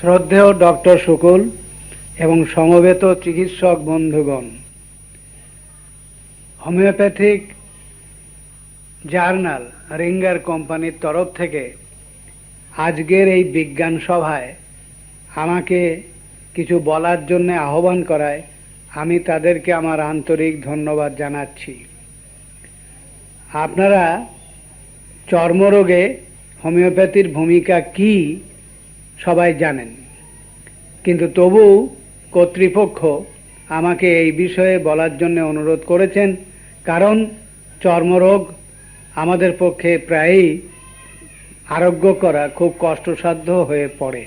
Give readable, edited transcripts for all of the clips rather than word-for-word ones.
শ্রদ্ধেয় ডক্টর শুকুল এবং সমবেত চিকিৎসক বন্ধুগণ, হোমিওপ্যাথিক জার্নাল রিঙ্গার কোম্পানির তরফ থেকে আজকের এই বিজ্ঞান সভায় আমাকে কিছু বলার জন্য আহ্বান করায় আমি তাদেরকে আমার আন্তরিক ধন্যবাদ জানাচ্ছি। আপনারা চর্মরোগে হোমিওপ্যাথির ভূমিকা কি সবাই জানেন, কিন্তু তবু কর্তৃপক্ষ আমাকে এই বিষয়ে বলার জন্য অনুরোধ করেছেন, কারণ চর্মরোগ আমাদের পক্ষে প্রায়ই আরোগ্য করা খুব কষ্টসাধ্য হয়ে পড়ে।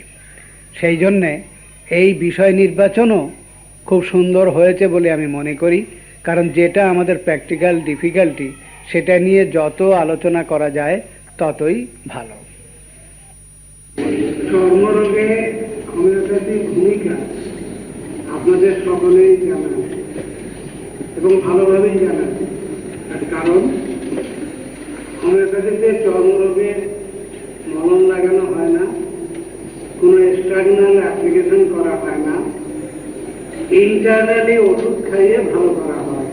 সেই জন্যে এই বিষয় নির্বাচনও খুব সুন্দর হয়েছে বলে আমি মনে করি, কারণ যেটা আমাদের প্র্যাকটিক্যাল ডিফিকাল্টি সেটা নিয়ে যত আলোচনা করা যায় ততই ভালো। চর্মরোগে হোমিওপ্যাথির ভূমিকা আপনাদের সকলেই জানেন এবং ভালোভাবেই জানেন। কারণ হোমিওপ্যাথিতে চর্মরোগে মলম লাগানো হয় না, কোনো এক্সটার্নাল অ্যাপ্লিকেশন করা হয় না, ইন্টারনালি ওষুধ খাইয়ে ভালো করা হয়।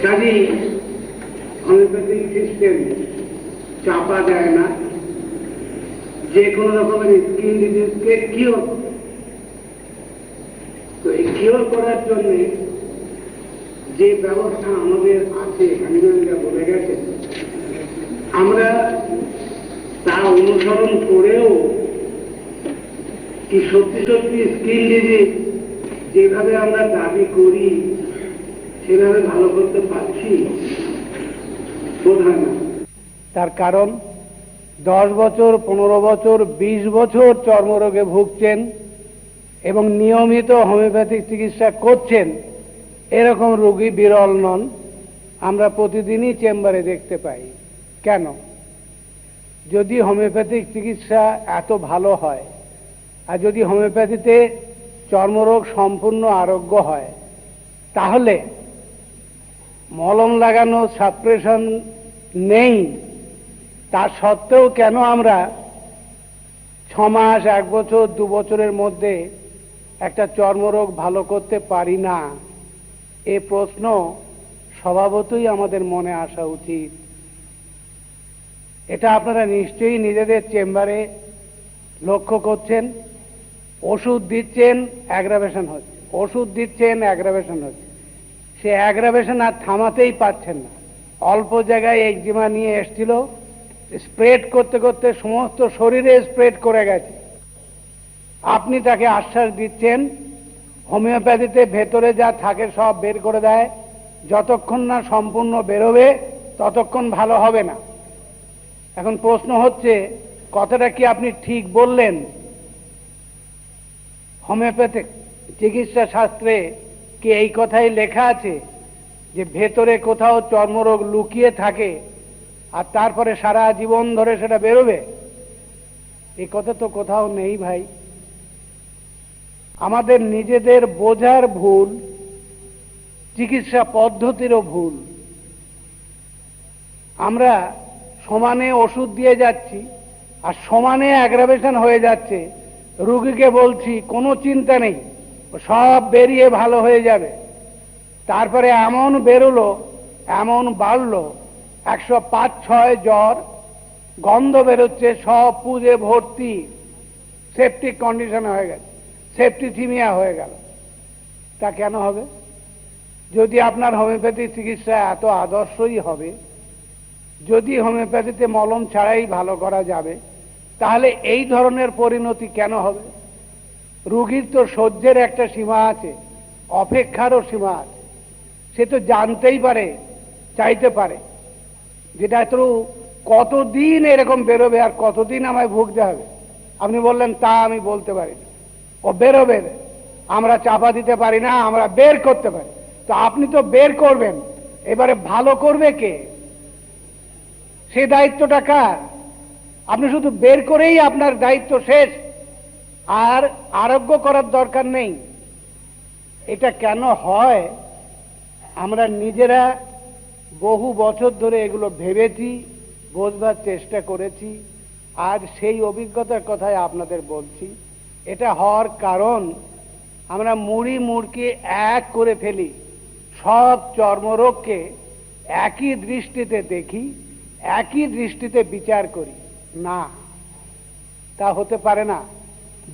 কাজেই হোমিওপ্যাথিক সিস্টেম চাপা দেয় না, যে কোনো রকমের স্কিন ডিজিজকে কিওর। তো এই কিওর করার জন্য যে ব্যবস্থা আমাদের আছে, হানিম্যানরা বলে গেছেন, আমরা তা অনুসরণ করেও কি সত্যি সত্যি স্কিন ডিজিজ যেভাবে আমরা দাবি করি সেভাবে ভালো করতে পারছি? বোধ হয় না। তার কারণ 10 বছর, 15 বছর, 20 বছর চর্মরোগে ভুগছেন এবং নিয়মিত হোমিওপ্যাথিক চিকিৎসা করছেন, এরকম রোগী বিরল নন। আমরা প্রতিদিনই চেম্বারে দেখতে পাই। কেন? যদি হোমিওপ্যাথিক চিকিৎসা এত ভালো হয় আর যদি হোমিওপ্যাথিতে চর্মরোগ সম্পূর্ণ আরোগ্য হয়, তাহলে মলম লাগানো সাপ্রেশন নেই, তা সত্ত্বেও কেন আমরা 6 মাস, 1 বছর, 2 বছরের মধ্যে একটা চর্মরোগ ভালো করতে পারি না? এ প্রশ্ন স্বভাবতই আমাদের মনে আসা উচিত। এটা আপনারা নিশ্চয়ই নিজেদের চেম্বারে লক্ষ্য করছেন। ওষুধ দিচ্ছেন, অ্যাগ্রাভেশন হচ্ছে, ওষুধ দিচ্ছেন, অ্যাগ্রাভেশন হচ্ছে। সে অ্যাগ্রাভেশন আর থামাতেই পারছেন না। অল্প জায়গায় একজিমা নিয়ে এসছিল, স্প্রেড করতে করতে সমস্ত শরীরে স্প্রেড করে গেছে। আপনি তাকে আশ্বাস দিচ্ছেন হোমিওপ্যাথিতে ভেতরে যা থাকে সব বের করে দেয়, যতক্ষণ না সম্পূর্ণ বেরোবে ততক্ষণ ভালো হবে না। এখন প্রশ্ন হচ্ছে, কথাটা কি আপনি ঠিক বললেন? হোমিওপ্যাথিক চিকিৎসা শাস্ত্রে কি এই কথাই লেখা আছে যে ভেতরে কোথাও চর্মরোগ লুকিয়ে থাকে আর তারপরে সারা জীবন ধরে সেটা বেরোবে? এই কথা তো কোথাও নেই ভাই। আমাদের নিজেদের বোঝার ভুল, চিকিৎসা পদ্ধতিরও ভুল। আমরা সমানে ওষুধ দিয়ে যাচ্ছি আর সমানে অ্যাগ্রাভেশন হয়ে যাচ্ছে। রোগীকে বলছি কোনো চিন্তা নেই, সব বেরিয়ে ভালো হয়ে যাবে। তারপরে এমন বেরোলো, এমন বাড়লো, 105-6 জ্বর, গন্ধ বেরোচ্ছে, সব পুজে ভর্তি, সেপটিক কন্ডিশন হয়ে গেছে, সেপটিথিমিয়া হয়ে গেল। তা কেন হবে? যদি আপনার হোমিওপ্যাথি চিকিৎসা এত আদর্শই হবে, যদি হোমিওপ্যাথিতে মলম ছাড়াই ভালো করা যাবে, তাহলে এই ধরনের পরিণতি কেন হবে? রোগীর তো সহ্যের একটা সীমা আছে, অপেক্ষারও সীমা আছে। সে তো জানতেই পারে, চাইতে পারে, যেটা তো কতদিন এরকম বেরোবে আর কতদিন আমায় ভুগতে হবে। আপনি বললেন তা আমি বলতে পারি না, ও বেরোবে, আমরা চাপা দিতে পারি না, আমরা বের করতে পারি। তো আপনি তো বের করবেন, এবারে ভালো করবে কে? সে দায়িত্বটা কার? আপনি শুধু বের করেই আপনার দায়িত্ব শেষ, আর আরোগ্য করার দরকার নেই। এটা কেন হয়? আমরা নিজেরা বহু বছর ধরে এগুলো ভেবেছি, বোঝবার চেষ্টা করেছি, আজ সেই অভিজ্ঞতার কথাই আপনাদের বলছি। এটা হওয়ার কারণ আমরা মুড়ি মুড়কি এক করে ফেলি, সব চর্মরোগকে একই দৃষ্টিতে দেখি, একই দৃষ্টিতে বিচার করি। না, তা হতে পারে না।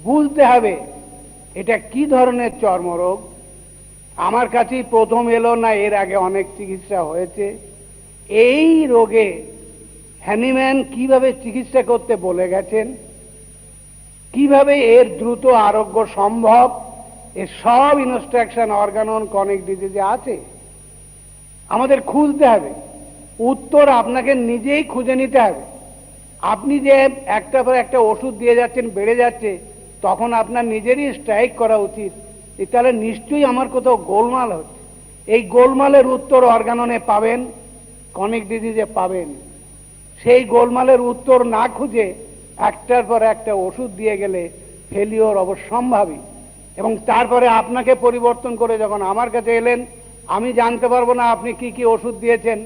বুঝতে হবে এটা কি ধরনের চর্মরোগ। আমার কাছেই প্রথম এলো না, এর আগে অনেক চিকিৎসা হয়েছে। এই রোগে হ্যানিম্যান কিভাবে চিকিৎসা করতে বলে গেছেন, কিভাবে এর দ্রুত আরোগ্য সম্ভব, এর সব ইনস্ট্রাকশন অর্গান অন ক্রনিক ডিজিজে আছে। আমাদের খুঁজতে হবে, উত্তর আপনাকে নিজেই খুঁজে নিতে হবে। আপনি যে একটা পর একটা ওষুধ দিয়ে যাচ্ছেন, বেড়ে যাচ্ছে, তখন আপনার নিজেরই স্ট্রাইক করা উচিত, তাহলে নিশ্চয়ই আমার কোথাও গোলমাল হচ্ছে। এই গোলমালের উত্তর অর্গাননে পাবেন, ক্রনিক ডিজিজে পাবেন। সেই গোলমালের উত্তর না খুঁজে একটার পর একটা ওষুধ দিয়ে গেলে ফেলিওর অবশ্যম্ভাবী। এবং তারপরে আপনাকে পরিবর্তন করে যখন আমার কাছে এলেন, আমি জানতে পারবো না আপনি কি কি ওষুধ দিয়েছেন,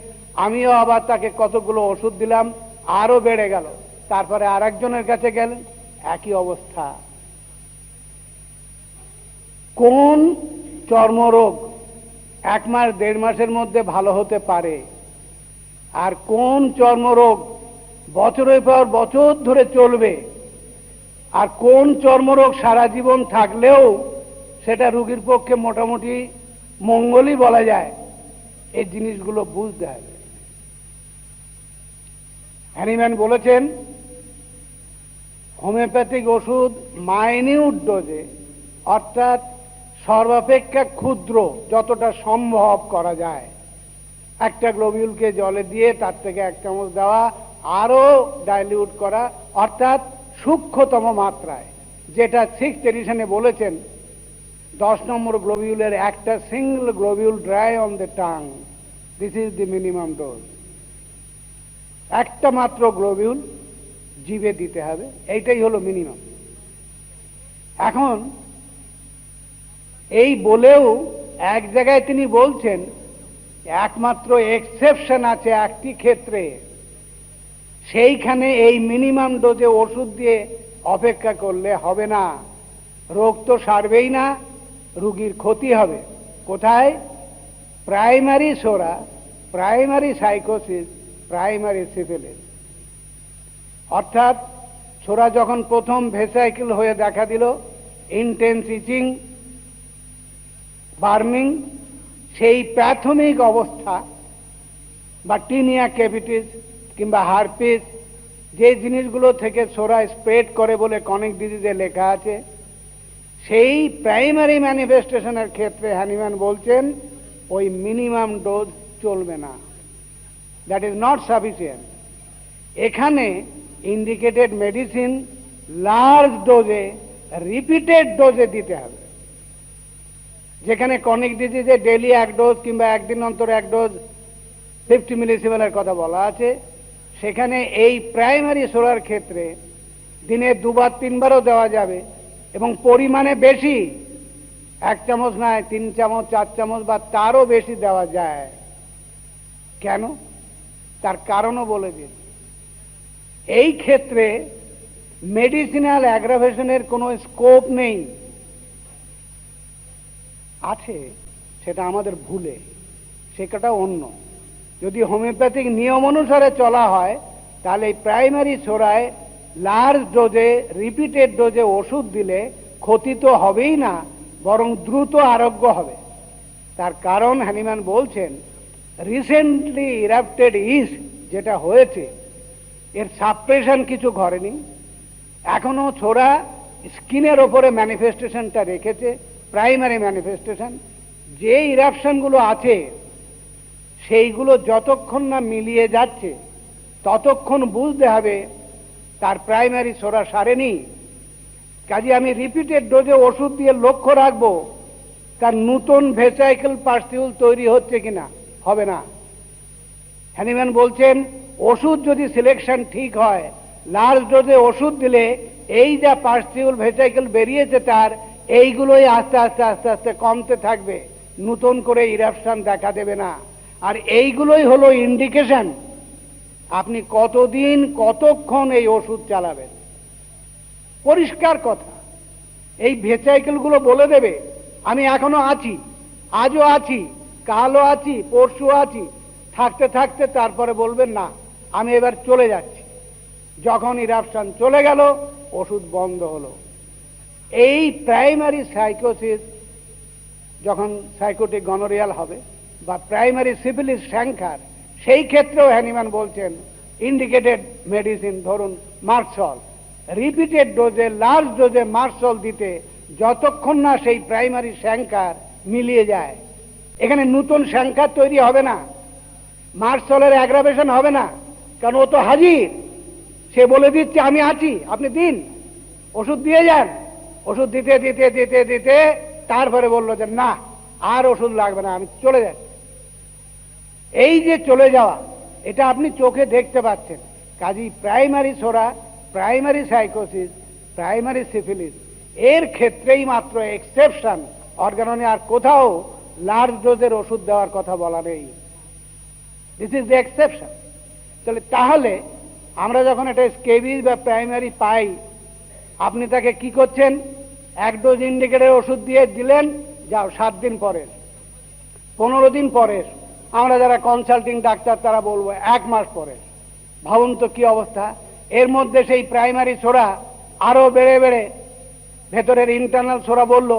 আমিও আবার তাকে কতগুলো ওষুধ দিলাম, আরো বেড়ে গেল। তারপরে আর একজনের কাছে গেলেন, একই অবস্থা। কোন চর্মরোগ 1 মাস 1.5 মাসের মধ্যে ভালো হতে পারে, আর কোন চর্মরোগ বছরের পর বছর ধরে চলবে, আর কোন চর্মরোগ সারা জীবন থাকলেও সেটা রোগীর পক্ষে মোটামুটি মঙ্গলই বলা যায়, এই জিনিসগুলো বুঝতে হবে। হ্যানিম্যান বলেছেন হোমিওপ্যাথিক ওষুধ মাইনিউট ডোজে, অর্থাৎ সর্বাপেক্ষা ক্ষুদ্র যতটা সম্ভব করা যায়, একটা গ্লোবিউলকে জলে দিয়ে তার থেকে 1 চামচ দেওয়া, আরো ডাইলিউট করা, অর্থাৎ সূক্ষ্মতম মাত্রায়, যেটা 6th এডিশনে বলেছেন 10 নম্বর গ্লোবিউলের একটা single globule dry on the tongue, this is the minimum dose. একটা মাত্র গ্লোবিউল জিভে দিতে হবে, এইটাই হলো মিনিমাম। এখন এই বলেও এক জায়গায় তিনি বলছেন একমাত্র এক্সেপশন আছে একটি ক্ষেত্রে, সেইখানে এই মিনিমাম ডোজে ওষুধ দিয়ে অপেক্ষা করলে হবে না, রোগ তো সারবেই না, রোগীর ক্ষতি হবে। কোথায়? প্রাইমারি সোরা, প্রাইমারি সাইকোসিস, প্রাইমারি সিফিলিস। অর্থাৎ ছোরা যখন প্রথম ভেসাইকেল হয়ে দেখা দিল, ইন্টেন্স ইচিং, বার্নিং, সেই প্রাথমিক অবস্থা, বা টিনিয়া ক্যাভিটিস কিংবা হারপিস, যে জিনিসগুলো থেকে ছোরা স্প্রেড করে বলে ক্রনিক ডিজিজে লেখা আছে, সেই প্রাইমারি ম্যানিফেস্টেশনের ক্ষেত্রে হ্যানিম্যান বলছেন ওই মিনিমাম ডোজ চলবে না, দ্যাট ইজ নট সাফিসিয়েন্ট। এখানে ইন্ডিকেটেড মেডিসিন লার্জ ডোজে, রিপিটেড ডোজে দিতে হবে। যেখানে ক্রনিক ডিজিজে ডেইলি 1 ডোজ কিংবা একদিন অন্তর 1 ডোজ 50 মিলিসিমেলের কথা বলা আছে, সেখানে এই প্রাইমারি সোরার ক্ষেত্রে দিনে 2 বার 3 বারও দেওয়া যাবে, এবং পরিমাণে বেশি, 1 চামচ নয় 3 চামচ 4 চামচ বা তারও বেশি দেওয়া যায়। কেন? তার কারণও বলে দিন। এই ক্ষেত্রে মেডিসিনাল অ্যাগ্রাভেশনের কোনো স্কোপ নেই, আছে সেটা আমাদের ভুলে, সেটা অন্য। যদি হোমিওপ্যাথিক নিয়ম অনুসারে চলা হয়, তাহলে এই প্রাইমারি সোরায় লার্জ ডোজে, রিপিটেড ডোজে ওষুধ দিলে ক্ষতি তো হবেই না, বরং দ্রুত আরোগ্য হবে। তার কারণ হ্যানিম্যান বলছেন রিসেন্টলি ইরাপ্টেড ইস্ট যেটা হয়েছে, এর সাপ্রেশন কিছু ঘটেনি, এখনো ছোরা স্কিনের ওপরে ম্যানিফেস্টেশনটা রেখেছে, প্রাইমারি ম্যানিফেস্টেশন। যে ইরাপশনগুলো আছে সেইগুলো যতক্ষণ না মিলিয়ে যাচ্ছে ততক্ষণ বুঝতে হবে তার প্রাইমারি সোরা সারেনি। কাজে আমি রিপিটেড ডোজে ওষুধ দিয়ে লক্ষ্য রাখবো তার নতুন ভেসাইকেল পার্সিউল তৈরি হচ্ছে কিনা, হবে না। হ্যানিম্যান বলছেন ওষুধ যদি সিলেকশন ঠিক হয়, লার্জ ডোজে ওষুধ দিলে এই যা পার্সিউল ভেসাইকেল বেরিয়েছে তার এইগুলোই আস্তে আস্তে আস্তে আস্তে কমতে থাকবে, নতুন করে ইরাপশন দেখা দেবে না। আর এইগুলোই হলো ইন্ডিকেশন আপনি কতদিন কতক্ষণ এই ওষুধ চালাবেন। পরিষ্কার কথা, এই ভেসাইকেলগুলো বলে দেবে আমি এখনো আছি, আজও আছি, কালও আছি, পরশু আছি, থাকতে থাকতে তারপরে বলবেন না আমি এবার চলে যাচ্ছি। যখন ইরাপশন চলে গেল ওষুধ বন্ধ হলো। এই প্রাইমারি সাইকোসিস যখন সাইকোটিক গনোরিয়াল হবে বা প্রাইমারি সিফিলিস সংখ্যার, সেই ক্ষেত্রেও হ্যানিম্যান বলছেন ইন্ডিকেটেড মেডিসিন, ধরুন মার্সল, রিপিটেড ডোজে লার্জ ডোজে মার্সল দিতে যতক্ষণ না সেই প্রাইমারি সংখ্যার মিলিয়ে যায়, এখানে নতুন সংখ্যা তৈরি হবে না, মার্সলের অ্যাগ্রাভেশন হবে না, কারণ ও তো হাজির, সে বলে দিচ্ছে আমি আছি, আপনি দিন, ওষুধ দিয়ে যান। ওষুধ দিতে দিতে দিতে দিতে তারপরে বললো যে না আর ওষুধ লাগবে না, আমি চলে যাচ্ছি। এই যে চলে যাওয়া, এটা আপনি চোখে দেখতে পাচ্ছেন। কাজেই প্রাইমারি সোরা, প্রাইমারি সাইকোসিস, প্রাইমারি সিফিলিস এর ক্ষেত্রেই মাত্র এক্সেপশন, অর্গাননে আর কোথাও লার্জ ডোজের ওষুধ দেওয়ার কথা বলা নেই। This is the exception. তাহলে আমরা যখন এটা স্কেবিজ বা প্রাইমারি পাই, আপনি তাকে কি করছেন, এক ডোজ ইন্ডিকেটের ওষুধ দিয়ে দিলেন, যাও 7 দিন পরে, 15 দিন পরে, আমরা যারা কনসাল্টিং ডাক্তার তারা বলবো 1 মাস পরে। ভাবুন তো কি অবস্থা। এর মধ্যে সেই প্রাইমারি ছোড়া আরো বেড়ে বেড়ে ভেতরের ইন্টারনাল ছোড়া বলল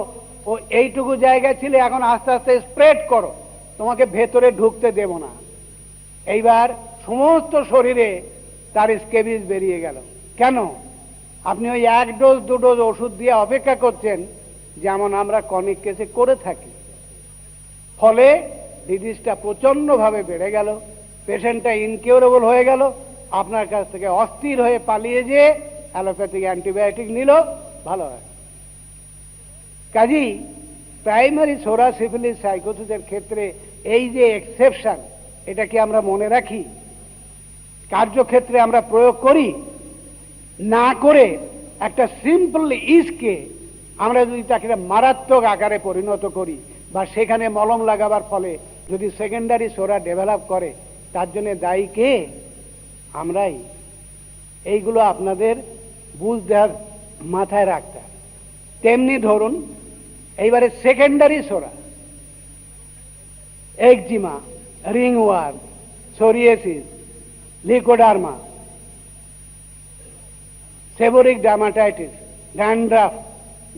ও এইটুকু জায়গা ছিল, এখন আস্তে আস্তে স্প্রেড করো, তোমাকে ভেতরে ঢুকতে দেব না। এইবার সমস্ত শরীরে তার স্কেবিজ বেরিয়ে গেল। কেন? আপনি ওই 1 ডোজ 2 ডোজ ওষুধ দিয়ে অপেক্ষা করছেন, যেমন আমরা কনিক কেসে করে থাকি। ফলে ডিজিজটা প্রচন্ড ভাবে বেড়ে গেল, পেশেন্টটা ইনকিউরেবল হয়ে গেল, আপনার কাছ থেকে অস্থির হয়ে পালিয়ে যেয়ে অ্যালোপ্যাথিক অ্যান্টিবায়োটিক নিল, ভালো হয়। কাজেই প্রাইমারি সোরা সিফিলিস সাইকোসিসের ক্ষেত্রে এই যে এক্সেপশন, এটা কি আমরা মনে রাখি, কার্যক্ষেত্রে আমরা প্রয়োগ করি? না করে একটা সিম্পল ইস্টকে আমরা যদি তাকে মারাত্মক আকারে পরিণত করি, বা সেখানে মলম লাগাবার ফলে যদি সেকেন্ডারি সোরা ডেভেলপ করে, তার জন্য দায়ী কে? আমরাই। এইগুলো আপনাদের বুঝতে হবে, মাথায় রাখতে হবে। তেমনি ধরুন এইবারে secondary psora, eczema, ringworm, psoriasis, leucoderma, seborrhoeic dermatitis, dandruff,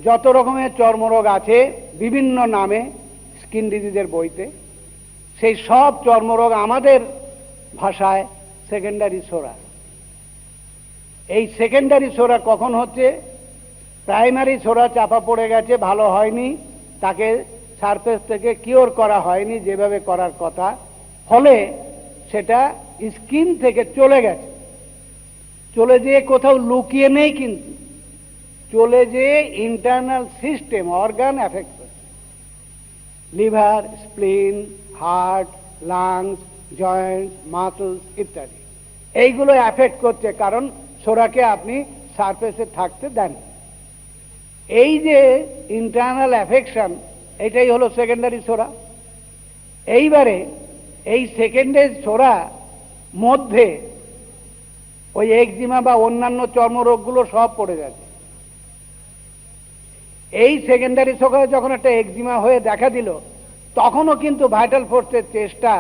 যত রকমের চর্মরোগ আছে বিভিন্ন নামে স্কিন ডিজিজের বইতে, সেই সব চর্মরোগ আমাদের ভাষায় সেকেন্ডারি সোরা। এই সেকেন্ডারি সোরা কখন হচ্ছে? প্রাইমারি সোরা চাপা পড়ে গেছে, ভালো হয়নি, তাকে সারফেস থেকে কিওর করা হয়নি যেভাবে করার কথা, ফলে সেটা স্কিন থেকে চলে গেছে, চলে যেয়ে কোথাও লুকিয়ে নেই, কিন্তু চলে যেয়ে ইন্টারনাল সিস্টেম, অর্গান এফেক্ট করছে, liver, স্প্লিন, heart, lungs, Joints, muscles ইত্যাদি। এইগুলো এফেক্ট করছে, কারণ সোরাকে আপনি সারফেসে থাকতে দেন। এই যে ইন্টারনাল অ্যাফেকশন, এটাই হলো সেকেন্ডারি সোরা। এইবারে এই সেকেন্ডারি সোরা মধ্যে ওই একজিমা বা অন্যান্য চর্মরোগগুলো সব পড়ে যাচ্ছে। এই সেকেন্ডারি সোরা যখন একটা একজিমা হয়ে দেখা দিল, তখনও কিন্তু ভাইটাল ফোর্সের চেষ্টা,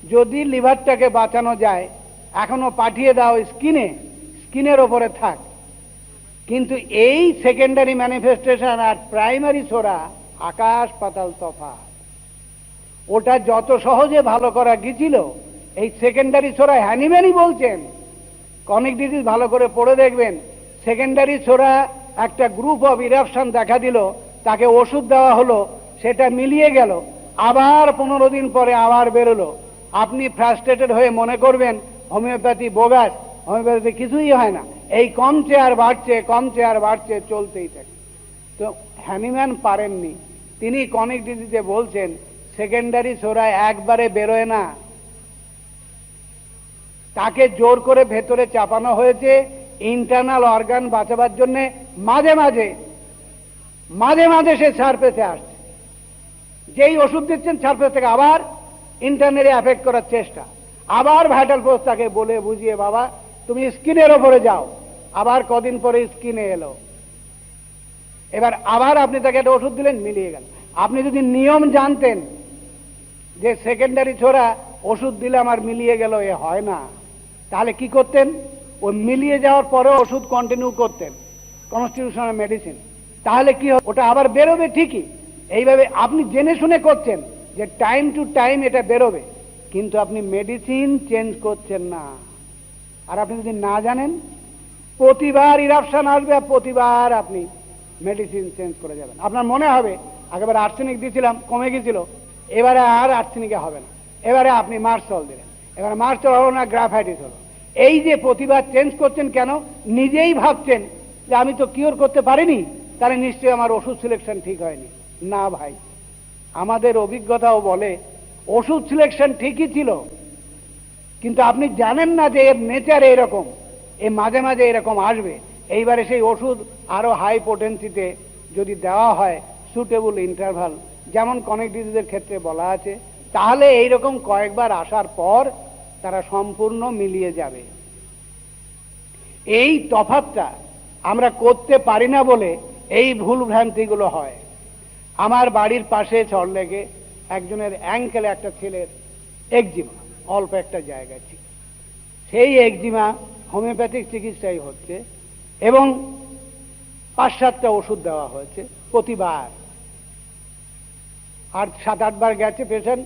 যদি লিভারটাকে বাঁচানো যায় এখনো পাঠিয়ে দাও স্কিনে, স্কিনের ওপরে থাক। কিন্তু এই সেকেন্ডারি ম্যানিফেস্টেশন আর প্রাইমারি সোরা আকাশ পাতাল তফাৎ। ওটা যত সহজে ভালো করা গিয়েছিল, এই সেকেন্ডারি সোরা, হ্যানিম্যানই বলছেন, কনিক ডিজিজ ভালো করে পড়ে দেখবেন, সেকেন্ডারি সোরা একটা গ্রুপ অফ ইরাপশন দেখা দিল, তাকে ওষুধ দেওয়া হলো, সেটা মিলিয়ে গেল, আবার 15 দিন পরে আবার বেরোলো। আপনি ফ্রাস্ট্রেটেড হয়ে মনে করবেন হোমিওপ্যাথি বোগাস, হোমিওপ্যাথি কিছুই হয় না, এই কমছে আর বাড়ছে, কমছে আর বাড়ছে, চলতেই থাকে। তো হ্যানিম্যান পারেননি, তিনি কনিক ডিজিজে বলছেন সেকেন্ডারি সোরা একবারে বেরোয় না, তাকে জোর করে ভেতরে চাপানো হয়েছে ইন্টারনাল অর্গান বাঁচাবার জন্য। মাঝে মাঝে মাঝে মাঝে সে সারফেসে আসছে, যেই ওষুধ দিচ্ছেন সারফেস থেকে আবার ইন্টারনালি অ্যাফেক্ট করার চেষ্টা, আবার ভাইটাল ফোর্স তাকে বলে বুঝিয়ে বাবা তুমি স্কিনের ওপরে যাও, আবার কদিন পরে স্কিনে এলো। এবার আবার আপনি তাকে একটা ওষুধ দিলেন, মিলিয়ে গেল। আপনি যদি নিয়ম জানতেন যে সেকেন্ডারি ছোড়া ওষুধ দিলে আমার মিলিয়ে গেল, এ হয় না, তাহলে কি করতেন? ওই মিলিয়ে যাওয়ার পরে ওষুধ কন্টিনিউ করতেন, কনস্টিটিউশনাল মেডিসিন। তাহলে কি হবে? ওটা আবার বেরোবে ঠিকই। এইভাবে আপনি জেনে শুনে করছেন যে টাইম টু টাইম এটা বেরোবে, কিন্তু আপনি মেডিসিন চেঞ্জ করছেন না। আর আপনি যদি না জানেন, প্রতিবার ইরাপশন আসবে আর প্রতিবার আপনি মেডিসিন চেঞ্জ করে যাবেন। আপনার মনে হবে আগেবার আর্সেনিক দিয়েছিলাম, কমে গেছিল, এবারে আর আর্সেনিকে হবে না, এবারে আপনি মার্সল দিলেন, এবারে মার্সল হলো না, গ্রাফাইটিস হলো। এই যে প্রতিবার চেঞ্জ করছেন কেন? নিজেই ভাবছেন যে আমি তো কিওর করতে পারিনি, তাহলে নিশ্চয়ই আমার ওষুধ সিলেকশন ঠিক হয়নি। না ভাই, আমাদের অভিজ্ঞতাও বলে ওষুধ সিলেকশন ঠিকই ছিল, কিন্তু আপনি জানেন না যে এর নেচার এরকম, এ মাঝে মাঝে এরকম আসবে। এইবারে সেই ওষুধ আরো হাই পোটেন্সিতে যদি দেওয়া হয়, সুটেবল ইন্টারভাল, যেমন কনিক ডিজিজের ক্ষেত্রে বলা আছে, তাহলে এইরকম কয়েকবার আসার পর তারা সম্পূর্ণ মিলিয়ে যাবে। এই তফাৎটা আমরা করতে পারি না বলে এই ভুল ভ্রান্তিগুলো হয়। আমার বাড়ির পাশে চড়লেগে একজনের অ্যাঙ্কেলে একটা ছেলের একজিমা, অল্প একটা জায়গায় ছিল। সেই একজিমা হোমিওপ্যাথিক চিকিৎসাই হচ্ছে এবং 5-7টা ওষুধ দেওয়া হয়েছে প্রতিবার, আর 7-8 বার গেছে পেশেন্ট।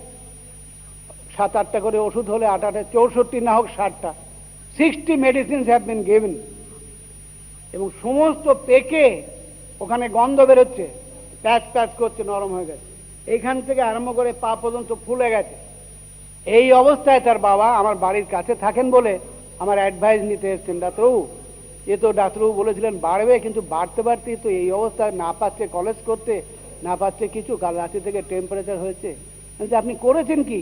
7-8টা করে ওষুধ হলে 8-8 64 না হোক 60টা, 60 মেডিসিনস হ্যাভ বিন গিভেন, এবং সমস্ত পেকে ওখানে গন্ধ বেরোচ্ছে, প্যাচ প্যাচ করছে, নরম হয়ে গেছে, এইখান থেকে আরম্ভ করে পা পর্যন্ত ফুলে গেছে। এই অবস্থায় তার বাবা আমার বাড়ির কাছে থাকেন বলে আমার অ্যাডভাইস নিতে এসছেন, ডাক্তারবাবু এ তো ডাক্তারবাবু বলেছিলেন বাড়বে, কিন্তু বাড়তে বাড়তেই তো এই অবস্থায় না পাচ্ছে কলেজ করতে, না পাচ্ছে কিছু, কাল রাত্রি থেকে টেম্পারেচার হয়েছে। আপনি করেছেন কি?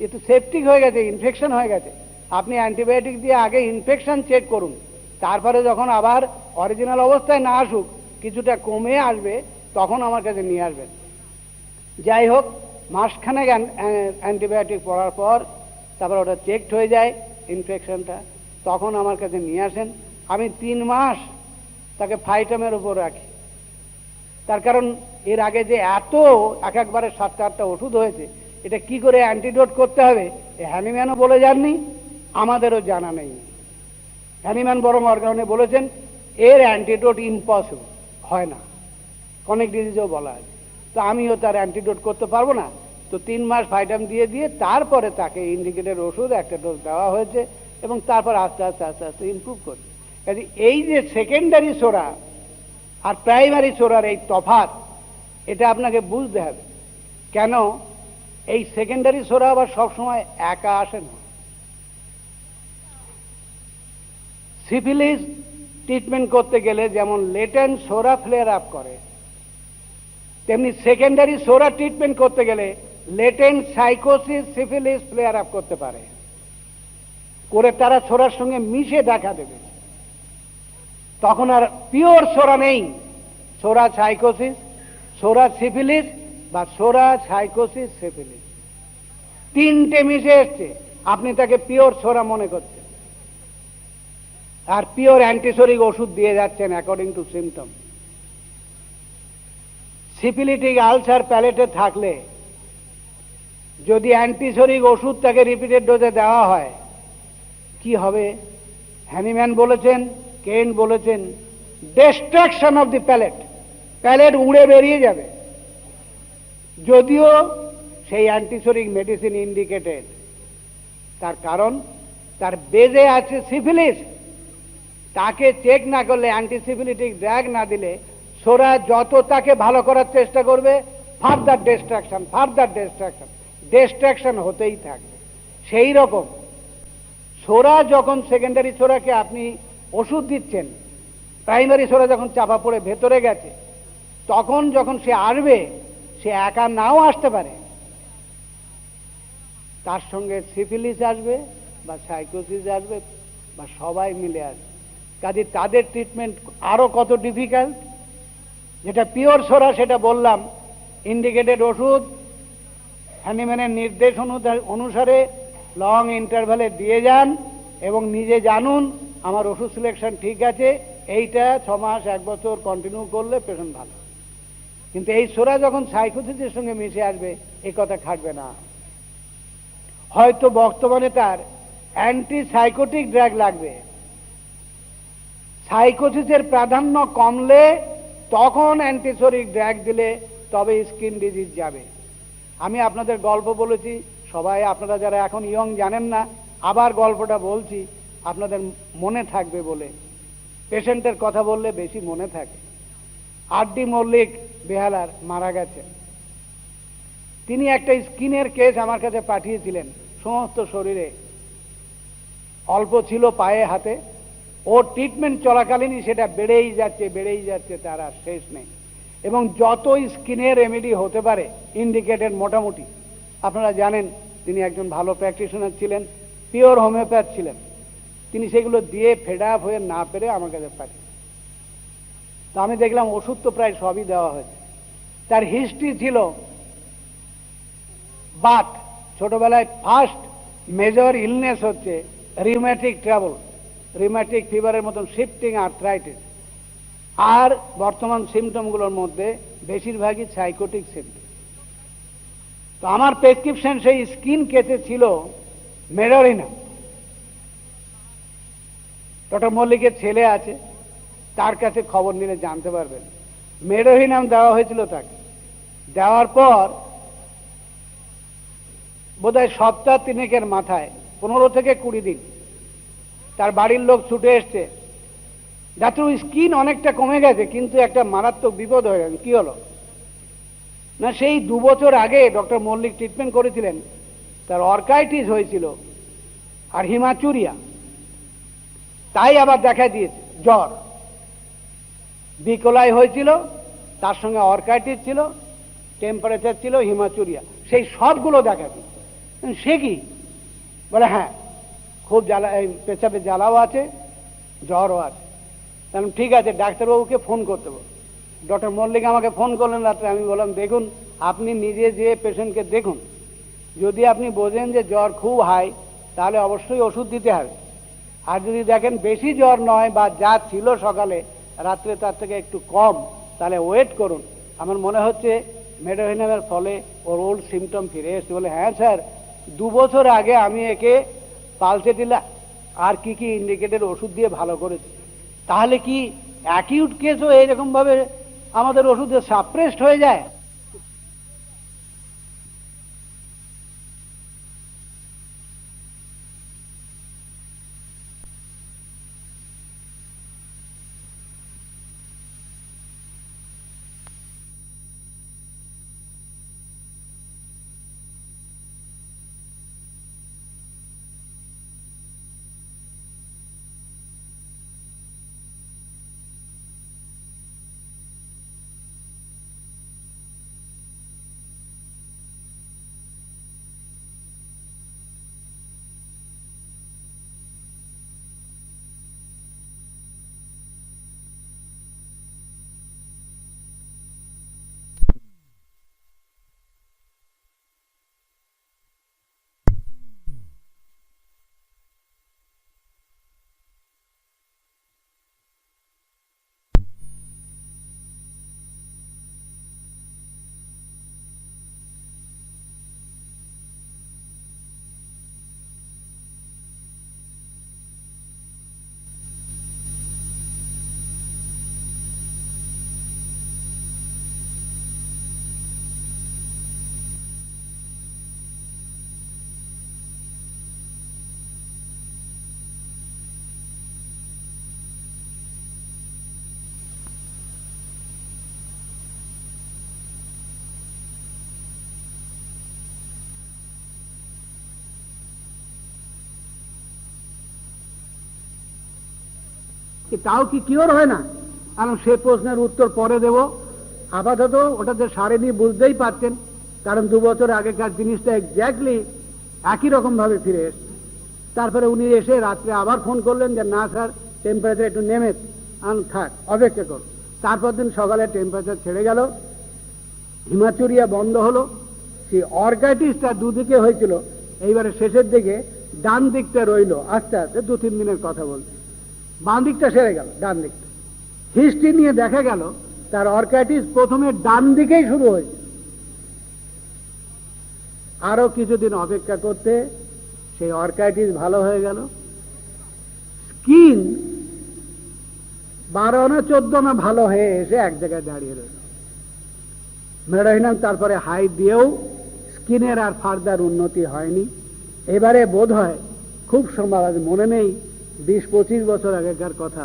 এ তো সেপটিক হয়ে গেছে, ইনফেকশন হয়ে গেছে। আপনি অ্যান্টিবায়োটিক দিয়ে আগে ইনফেকশন চেক করুন, তারপরে যখন আবার অরিজিনাল অবস্থায় না আসুক, কিছুটা কমে আসবে, তখন আমার কাছে নিয়ে আসবেন। যাই হোক, মাসখানেক অ্যান্টিবায়োটিক পড়ার পর তারপর ওটা চেকড হয়ে যায় ইনফেকশনটা, তখন আমার কাছে নিয়ে আসেন। আমি 3 মাস তাকে ফাইটামের উপর রাখি। তার কারণ এর আগে যে এত একবারে 7-8টা ওষুধ হয়েছে, এটা কি করে অ্যান্টিডোট করতে হবে এ হ্যানিম্যানও বলে যাননি, আমাদেরও জানা নেই। হ্যানিম্যান বরং অর্গানে বলেছেন এর অ্যান্টিডোট ইম্পসিবল, হয় না, কনিক ডিজিজেও বলা আছে। তো আমিও তার অ্যান্টিডোট করতে পারবো না, তো 3 মাস ফাইটাম দিয়ে দিয়ে তারপরে তাকে ইন্ডিকেটেড ওষুধ একটা ডোজ দেওয়া হয়েছে, এবং তারপর আস্তে আস্তে আস্তে আস্তে ইমপ্রুভ করছে। কাজে এই যে সেকেন্ডারি সোরা আর প্রাইমারি সোরার এই তফাৎ, এটা আপনাকে বুঝতে হবে। কেন এই সেকেন্ডারি সোরা আবার সবসময় একা আসে না। সিফিলিস ট্রিটমেন্ট করতে গেলে যেমন লেটেন্ট সোরা ফ্লেয়ার আপ করে, তেমনি সেকেন্ডারি সোরা ট্রিটমেন্ট করতে গেলে লেটেন্ট সাইকোসিস সিফিলিস ফ্লেয়ার আপ করতে পারে, করে তারা সোরার সঙ্গে মিশে দেখা দেবে। তখন আর পিওর সোরা নেই, সোরা সাইকোসিস, সোরা সিফিলিস বা সোরা সাইকোসিস সিফিলিস, 3টে মিশে এসছে, আপনি তাকে পিওর সোরা মনে করছেন, আর পিওর অ্যান্টিসোরিক ওষুধ দিয়ে যাচ্ছেন according to symptom. Syphilitic ulcer প্যালেটে থাকলে যদি অ্যান্টিসোরিক ওষুধ তাকে রিপিটেড ডোজে দেওয়া হয়, কি হবে? হ্যানিম্যান বলেছেন, কেন বলেছেন, destruction of the palate, palate উড়ে বেরিয়ে যাবে। যদিও সেই অ্যান্টিসোরিক মেডিসিন ইন্ডিকেটেড, তার কারণ তার বেজে আছে সিফিলিস, তাকে চেক না করলে, অ্যান্টিসিফিলিটিক ড্রাগ না দিলে সোরা যত তাকে ভালো করার চেষ্টা করবে, further destruction, further destruction, destruction হতেই থাকবে। সেই রকম সোরা যখন সেকেন্ডারি সোরাকে আপনি ওষুধ দিচ্ছেন, প্রাইমারি সোরা যখন চাপা পড়ে ভেতরে গেছে, তখন যখন সে আসবে, সে একা নাও আসতে পারে, তার সঙ্গে সিফিলিস আসবে বা সাইকোসিস আসবে বা সবাই মিলে আসবে। কাজে তাদের ট্রিটমেন্ট আরো কত ডিফিকাল্ট। যেটা পিওর সোরা সেটা বললাম, ইন্ডিকেটেড ওষুধ হ্যানিম্যানের নির্দেশ অনুসারে লং ইন্টারভ্যালে দিয়ে যান এবং নিজে জানুন আমার ওষুধ সিলেকশন ঠিক আছে, এইটা 6 মাস 1 বছর কন্টিনিউ করলে পেশেন্ট ভালো। কিন্তু এই সোরা যখন সাইকোথিসিসের সঙ্গে মিশে আসবে এই কথা খাটবে না। হয়তো বর্তমানে তার অ্যান্টি সাইকোটিক ড্রাগ লাগবে, সাইকোসিসের প্রাধান্য কমলে তখন অ্যান্টিসোরিক ড্রাগ দিলে তবে স্কিন ডিজিজ যাবে। আমি আপনাদের গল্প বলেছি, সবাই আপনারা যারা এখন ইয়ং জানেন না, আবার গল্পটা বলছি আপনাদের মনে থাকবে বলে। পেশেন্টের কথা বললে বেশি মনে থাকে। আর.ডি. মল্লিক বেহালার মারা গেছেন। তিনি একটা স্কিনের কেস আমার কাছে পাঠিয়েছিলেন। সমস্ত শরীরে, অল্প ছিল পায়ে হাতে। ওর ট্রিটমেন্ট চলাকালীনই সেটা বেড়েই যাচ্ছে, তার আর শেষ নেই। এবং যত স্কিনের রেমেডি হতে পারে ইন্ডিকেটেড মোটামুটি, আপনারা জানেন তিনি একজন ভালো প্র্যাকটিশনার ছিলেন, পিওর হোমিওপ্যাথ ছিলেন। তিনি সেগুলো দিয়ে ফেড আপ হয়ে না পেরে আমার কাছে পাঠিয়ে। তো আমি দেখলাম ওষুধ তো প্রায় সবই দেওয়া হয়েছে। তার হিস্ট্রি ছিল বাত, ছোটবেলায় ফার্স্ট মেজর ইলনেস হচ্ছে রিউম্যাটিক ট্রাবল, রিউম্যাটিক ফিভারের মতন শিফটিং আর্থ্রাইটিস। আর বর্তমান সিমটমগুলোর মধ্যে বেশিরভাগই সাইকোটিক সিমটম। তো আমার প্রেসক্রিপশন সেই স্কিন কেসে ছিল মেডোরিনাম। ডক্টর মল্লিকের ছেলে আছে, তার কাছে খবর নিলে জানতে পারবেন। মেডোরিনাম দেওয়া হয়েছিল তাকে। দেওয়ার পর বোধহয় সপ্তাহ 3 মাথায় 15 থেকে 20 দিন তার বাড়ির লোক ছুটে এসছে, ডাক্তার স্কিন অনেকটা কমে গেছে কিন্তু একটা মারাত্মক বিপদ হয়ে গেছে। কি হলো না, সেই 2 বছর আগে ডক্টর মল্লিক ট্রিটমেন্ট করেছিলেন, তার অর্কাইটিস হয়েছিল আর হিমাচুরিয়া, তাই আবার দেখা দিয়েছে জ্বর। বিকলাই হয়েছিল, তার সঙ্গে অর্কাইটিস ছিল, টেম্পারেচার ছিল, হিমাচুরিয়া, সেই সবগুলো দেখা দিয়েছে। সে কি বলে, হ্যাঁ খুব জ্বালা, পেছাবে জ্বালাও আছে, জ্বরও আছে। তাহলে ঠিক আছে, ডাক্তারবাবুকে ফোন করতে বল। ডক্টর মল্লিক আমাকে ফোন করলেন রাত্রে। আমি বললাম, দেখুন আপনি নিজে যে পেশেন্টকে দেখুন, যদি আপনি বোঝেন যে জ্বর খুব হাই তাহলে অবশ্যই ওষুধ দিতে হবে। আর যদি দেখেন বেশি জ্বর নয় বা যা ছিল সকালে রাত্রে তার থেকে একটু কম, তাহলে ওয়েট করুন। আমার মনে হচ্ছে মেডোরিনামের ফলে ওর ওল্ড সিমটম ফিরে এসছে। বলে, হ্যাঁ স্যার, 2 বছর আগে আমি একে পালসে দিলা আর কি কি ইন্ডিকেটেড ওষুধ দিয়ে ভালো করেছি। তাহলে কি অ্যাকিউট কেসও এইরকম ভাবে আমাদের ওষুধে সাপ্রেসড হয়ে যায়? তাও কি কিওর হয় না? কারণ সে প্রশ্নের উত্তর পরে দেব। আপাতত ওটাতে সারেনি, বুঝতেই পারছেন, কারণ 2 বছর আগেকার জিনিসটা এক্স্যাক্টলি একই রকম ভাবে ফিরে এসছে। তারপরে উনি এসে রাত্রে আবার ফোন করলেন যে না স্যার, টেম্পারেচার একটু নেমে থাক, অপেক্ষা করো। তারপর দিন সকালে টেম্পারেচার ছেড়ে গেল, হিমাচুরিয়া বন্ধ হলো। সেই অর্গাইটিসটা দুদিকে হয়েছিল, এইবারে শেষের দিকে ডান দিকটা রইল। আস্তে আস্তে 2-3 দিনের কথা বলতে বাঁ দিকটা সেরে গেল, ডান দিকটা। হিস্ট্রি নিয়ে দেখা গেল তার অর্কাইটিস প্রথমে ডান দিকেই শুরু হয়েছে। আরো কিছুদিন অপেক্ষা করতে সেই অর্কাইটিস ভালো হয়ে গেল। স্কিন 12 না 14 না ভালো হয়ে এসে এক জায়গায় দাঁড়িয়ে রইল। মেডোহিনাম তারপরে হাই দিয়েও স্কিনের আর ফার্দার উন্নতি হয়নি। এবারে বোধ হয়, খুব সম্ভব, মনে নেই, 20-25 বছর আগেকার কথা,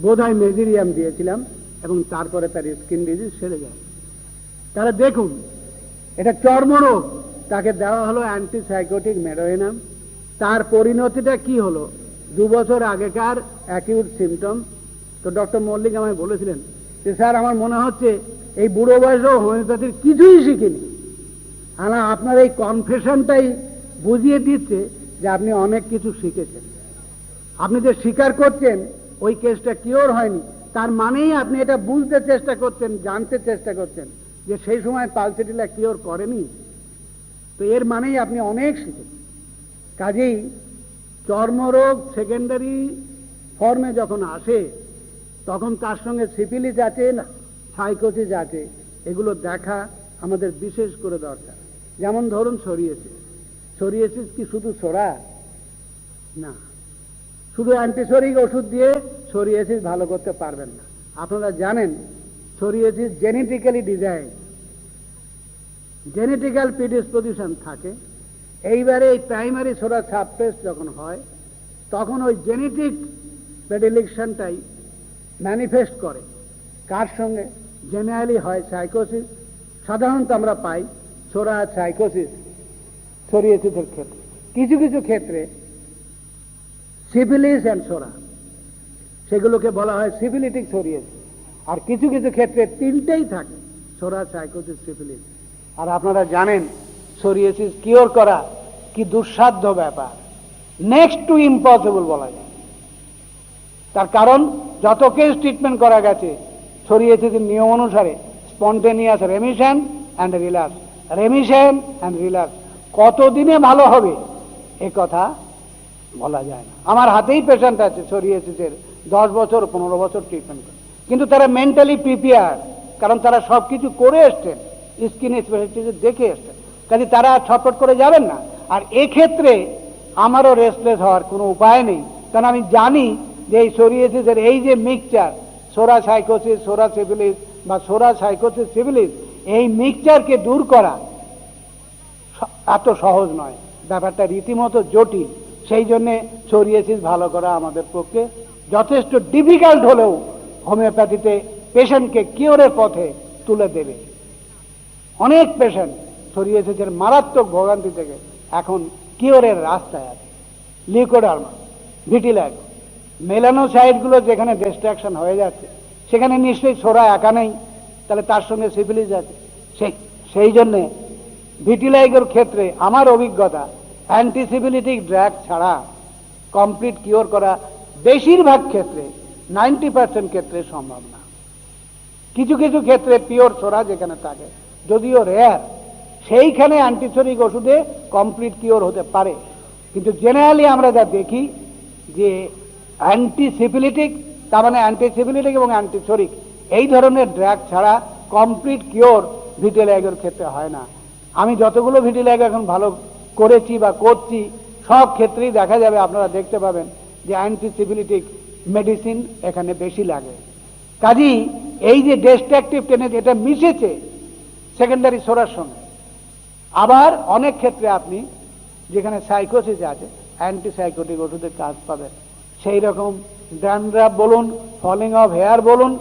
বোধ হয় মেজিরিয়াম দিয়েছিলাম এবং তারপরে তার স্কিন ডিজিজ সেরে যায়। তাহলে দেখুন, এটা চর্মরোগ, তাকে দেওয়া হলো অ্যান্টিসাইকোটিক মেডোহিনাম। তার পরিণতিটা কি হলো? 2 বছর আগেকার অ্যাকিউট সিমটম। তো ডক্টর মল্লিক আমায় বলেছিলেন যে স্যার, আমার মনে হচ্ছে এই বুড়ো বয়সেও হোমিওপ্যাথির কিছুই শিখিনি। আপনার এই কনফেশনটাই বুঝিয়ে দিচ্ছে যে আপনি অনেক কিছু শিখেছেন। আপনি যে স্বীকার করছেন ওই কেসটা কিওর হয়নি, তার মানেই আপনি এটা বুঝতে চেষ্টা করছেন, জানতে চেষ্টা করছেন যে সেই সময় পালসেটিলা কিওর করেনি। তো এর মানেই আপনি অনেক শিখেছেন। কাজেই চর্মরোগ সেকেন্ডারি ফর্মে যখন আসে, তখন তার সঙ্গে সিফিলিস আছে না সাইকোসিস আছে, এগুলো দেখা আমাদের বিশেষ করে দরকার। যেমন ধরুন সোরিয়াসিস। সোরিয়াসিস কি শুধু সোরা? না, শুধু অ্যান্টিসোরিক ওষুধ দিয়ে সোরিয়াসিস ভালো করতে পারবেন না। আপনারা জানেন psoriasis genetically design, genetical predisposition থাকে। এইবারে এই প্রাইমারি সোরা সাবটেস্ট যখন হয়, তখন ওই জেনেটিক প্রেডিলেকশনটাই ম্যানিফেস্ট করে। কার সঙ্গে? জেনারেলি হয় সাইকোসিস। সাধারণত আমরা পাই সোরা সাইকোসিস সোরিয়াসিসের ক্ষেত্রে। কিছু কিছু ক্ষেত্রে সিফিলিস অ্যান্ড সোরা, সেগুলোকে বলা হয় সিফিলিটিক সোরিয়াসিস। আর কিছু কিছু ক্ষেত্রে তিনটেই থাকে, সোরা, সাইকোসিস, সিফিলিস। আর আপনারা জানেন সোরিয়াসিস কিওর করা কি দুঃসাধ্য ব্যাপার, নেক্সট টু ইম্পসিবল বলা যায়। তার কারণ যত কেস ট্রিটমেন্ট করা গেছে সোরিয়াসিসের নিয়ম অনুসারে spontaneous remission and relax, remission and relax, কতদিনে ভালো হবে এ কথা বলা যায় না। আমার হাতেই পেশেন্ট আছে সোরিয়াসিসের, 10 বছর 15 বছর ট্রিটমেন্ট করে, কিন্তু তারা মেন্টালি প্রিপেয়ার, কারণ তারা সব কিছু করে এসছেন, স্কিন স্পেশালিস্ট দেখে এসছেন, কাজে তারা ছটফট করে যাবেন না। আর এক্ষেত্রে আমারও রেস্টলেস হওয়ার কোনো উপায় নেই, কারণ আমি জানি যে এই সোরিয়াসিসের এই যে মিক্সচার, সোরা সাইকোসিস, সোরা সিফিলিস বা সোরা সাইকোসিস সিফিলিস, এই মিক্সচারকে দূর করা এত সহজ নয়, ব্যাপারটা রীতিমতো জটিল। সেই জন্যে সোরিয়াসিস ভালো করা আমাদের পক্ষে যথেষ্ট ডিফিকাল্ট হলেও হোমিওপ্যাথিতে পেশেন্টকে কিওরের পথে তুলে দেবে। অনেক পেশেন্ট সোরিয়াসিসের মারাত্মক ভোগান্তি থেকে এখন কিওরের রাস্তায় আছে। লিউকোডার্মা, ভিটিলাগো, মেলানোসাইটগুলো যেখানে ডিস্ট্রাকশন হয়ে যাচ্ছে, সেখানে নিশ্চয়ই সোরা একা নেই, তাহলে তার সঙ্গে সিফিলিস আছে। সেই জন্যে ভিটিলাইগোর ক্ষেত্রে আমার অভিজ্ঞতা, অ্যান্টিসিফিলিটিক ড্রাগ ছাড়া কমপ্লিট কিওর করা বেশিরভাগ ক্ষেত্রে 90% ক্ষেত্রে সম্ভব না। কিছু কিছু ক্ষেত্রে পিওর সোরা যেখানে থাকে, যদিও রেয়ার, সেইখানে অ্যান্টিসোরিক ওষুধে কমপ্লিট কিওর হতে পারে। কিন্তু জেনারেলি আমরা যা দেখি যে অ্যান্টিসিফিলিটিক, তার মানে অ্যান্টিসিফিলিটিক এবং অ্যান্টিসোরিক এই ধরনের ড্রাগ ছাড়া কমপ্লিট কিওর ভিটিলাইগোর ক্ষেত্রে হয় না। আমি যতগুলো ভিটিলাইগো এখন ভালো করেছি বা করছি, সব ক্ষেত্রেই দেখা যাবে, আপনারা দেখতে পাবেন যে অ্যান্টিসিফিলিটিক মেডিসিন এখানে বেশি লাগে। কাজেই এই যে ডিস্ট্রাকটিভ টেনেস, এটা মিশেছে সেকেন্ডারি সোরার সঙ্গে। আবার অনেক ক্ষেত্রে আপনি যেখানে সাইকোসিস আছে অ্যান্টিসাইকোটিক ওষুধের কাজ পাবেন। সেই রকম ড্যান্ড্রাফ বলুন, ফলিং অফ হেয়ার বলুন,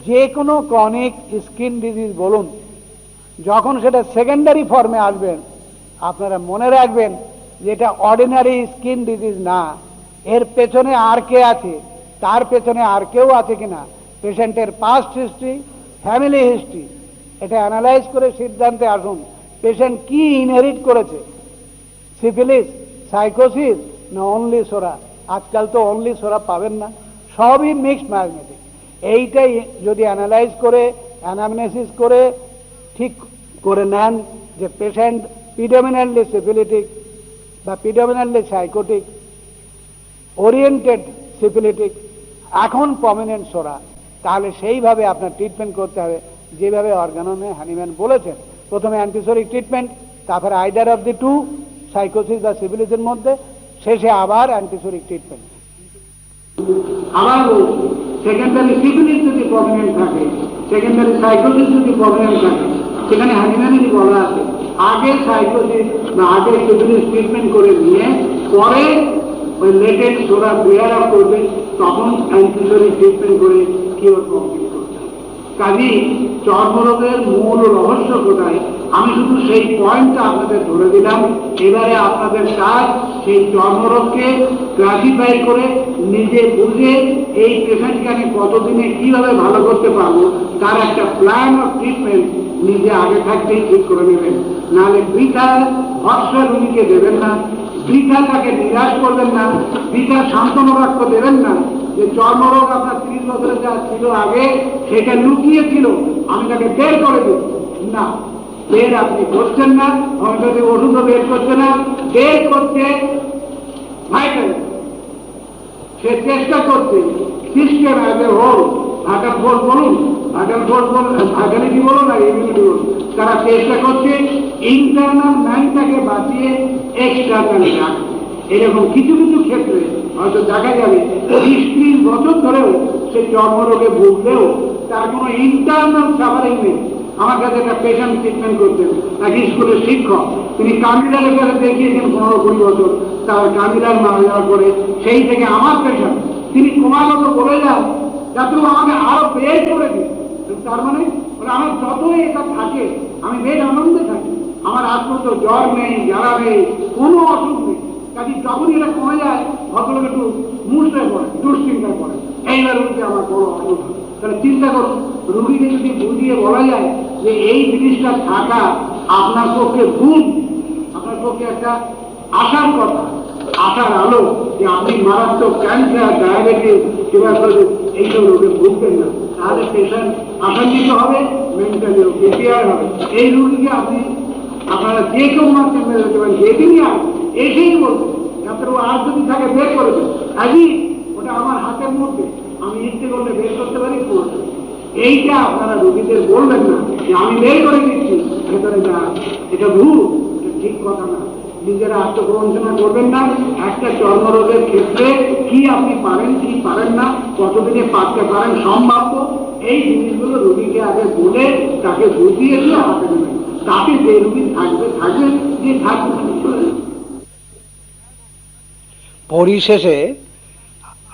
যে কোনো ক্রনিক স্কিন ডিজিজ বলুন, যখন সেটা সেকেন্ডারি ফর্মে আসবেন, আপনারা মনে রাখবেন যে এটা অর্ডিনারি স্কিন ডিজিজ না, এর পেছনে আর কে আছে, তার পেছনে আর কেউ আছে কিনা, পেশেন্টের পাস্ট হিস্ট্রি, ফ্যামিলি হিস্ট্রি, এটা অ্যানালাইজ করে সিদ্ধান্তে আসুন পেশেন্ট কি ইনহেরিট করেছে, সিফিলিস, সাইকোসিস না অনলি সোরা। আজকাল তো অনলি সোরা পাবেন না, সবই মিক্সড ম্যাগনেটিক। এইটাই যদি অ্যানালাইজ করে অ্যানামনেসিস করে ঠিক করে নেন যে পেশেন্ট প্রিডমিনেন্টলি সিফিলিটিক বা প্রিডমিনেন্টলি সাইকোটিক, ওরিয়েন্টেড সিফিলিটিক, এখন প্রমিনেন্ট সোরা, তাহলে সেইভাবে আপনার ট্রিটমেন্ট করতে হবে, যেভাবে অর্গাননে হানিম্যান বলেছেন। প্রথমে অ্যান্টিসোরিক ট্রিটমেন্ট, তারপরে আইদার অফ দি টু, সাইকোসিস বা সিফিলিসের মধ্যে, শেষে আবার অ্যান্টিসোরিক ট্রিটমেন্ট। আবার বলছি, সেকেন্ডারি সিফিলিস যদি প্রবলেম থাকে, সেকেন্ডারি সাইকোসিস যদি প্রবলেম থাকে, সেখানে হানিম্যানেরই বলা আছে আগে সাইকোসিস বা আগে সিফিলিস ট্রিটমেন্ট করে নিয়ে পরে ওই লেটেড সোরা ক্লিয়ার আপ করবে, তখন অ্যান্টিসোরিক ট্রিটমেন্ট করে কিওর কমপ্লিট করবে। কাজী চর্মরোগের মূল রহস্য কোথায়, আমি শুধু সেই পয়েন্টটা আপনাদের ধরে দিলাম। এবারে আপনাদের কাজ সেই চর্মরোগকে ক্লাসিফাই করে নিজে বুঝে এই পেশেন্টকে আমি কতদিনে কিভাবে ভালো করতে পারবো তার একটা প্ল্যান অফ ট্রিটমেন্ট নিজে আগে থাকতেই ঠিক করে নেবেন। নাহলে বৃথা ভরসা রুগীকে দেবেন না, বৃথা তাকে নিরাশ করবেন না, বৃথা সান্ত্বনা বাক্য দেবেন না যে চর্মরোগ আপনার 30 বছরে যা ছিল আগে সেটা লুকিয়ে ছিল, আমি তাকে বের করে দিই না। বের আপনি করছেন না, হোমিওপ্যাথি ওষুধও বের করছে না, বের করছে ভাইটাল। সে চেষ্টা করছে system as a whole, vital force বলুন, ভাইটাল ফোর্স বলুন, ভাইটালিটি বলুন আর ইমিউনিটি বলুন, তারা চেষ্টা করছে ইন্টারনাল ম্যানটাকে বাঁচিয়ে এক্সটার্নালি রাখতে। এরকম কিছু কিছু ক্ষেত্রে হয়তো দেখা যাবে 20-30 বছর ধরেও সে চর্মরোগে ভুগলেও তার কোনো ইন্টারনাল সাফারিং নেই। আমার কাছে একটা পেশেন্ট ট্রিটমেন্ট করতেন, এক স্কুলের শিক্ষক, তিনি কামিলারের কাছে দেখিয়েছেন 15-20 বছর, তার কামিলার মারা যাওয়ার পরে সেই থেকে আমার পেশেন্ট তিনি ক্রমাগত বলে যান যাতে আমাকে আরো বের করে দিন। তার মানে আমার যতই এটা থাকে আমি বেশ আনন্দে থাকি, আমার আজ পর্যন্ত জ্বর নেই, জ্বালা নেই, কোনো অসুখ নেই। কাজে যখনই এটা কমে যায় ভদ্রলোক একটু মুশড়ে পড়ে, দুশ্চিন্তায় পড়ে, এইবার রুগীতে আমার বড় অসুখ। তাহলে চিন্তা করুন, রুগীকে যদি বুঝিয়ে বলা যায় যে এই জিনিসটা থাকা আপনার পক্ষে ভুল, আপনার পক্ষে একটা আশার কথা, আশার আলো, যে আপনি মারাত্মক ক্যান্সার, ডায়াবেটিস, টিউবারকুলোসিস এইসব রোগে ভুগবেন না, তাহলে পেশেন্ট আশান্বিত হবে, মেন্টালিও প্রিপেয়ার হবে। এই রুগীকে আপনি আপনারা যে কেউ মারছেন মেরে দিতে পারেন, যেদিনই আর এসেই বলবেন ডাক্তারবাবু আর যদি থাকে বের করে দেন, আজই ওটা আমার হাতের মধ্যে, আমি ইচ্ছে করলে বের করতে পারি, করতে। এইটা আপনারা রুগীদের বলবেন না যে আমি বের করে দিচ্ছি, ভেতরে যা, এটা ভুল, এটা ঠিক কথা না। নিজেরা আত্মপ্রবঞ্চনা করবেন না। একটা চর্মরোগের ক্ষেত্রে কি আপনি পারেন, কি পারেন না, কতদিনে পারতে পারেন সম্ভাব্য, এই জিনিসগুলো রুগীকে আগে বলে তাকে বুঝিয়ে দিয়ে হাতে নেবেন। তাতে যে রুগী থাকবে থাকবে, যে থাকবে চলে। পরিশেষে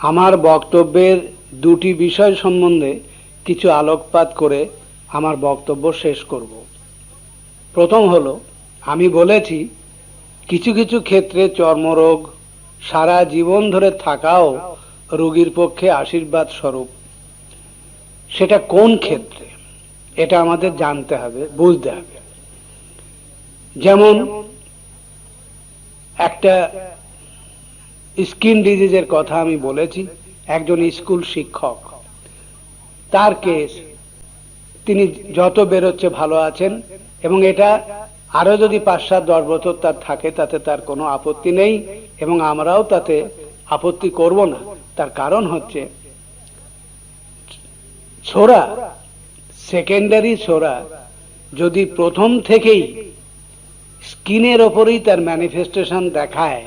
আমার বক্তব্যের দুটি বিষয় সম্বন্ধে কিছু আলোকপাত করে আমার বক্তব্য শেষ করব। প্রথম হলো, আমি বলেছি কিছু কিছু ক্ষেত্রে চর্মরোগ সারা জীবন ধরে থাকাও রোগীর পক্ষে আশীর্বাদ স্বরূপ। সেটা কোন ক্ষেত্রে এটা আমাদের জানতে হবে, বুঝতে হবে। যেমন একটা স্কিন ডিজিজের কথা আমি বলেছি, একজন স্কুল শিক্ষক, তার কেস, তিনি যত বেরোচ্ছে ভালো আছেন, এবং এটা আরো যদি 5-7-10 বছর তার থাকে তাতে তার কোনো আপত্তি নেই, এবং আমরাও তাতে আপত্তি করব না। তার কারণ হচ্ছে ছোরা, সেকেন্ডারি ছোরা যদি প্রথম থেকেই স্কিনের ওপরেই তার ম্যানিফেস্টেশন দেখায়,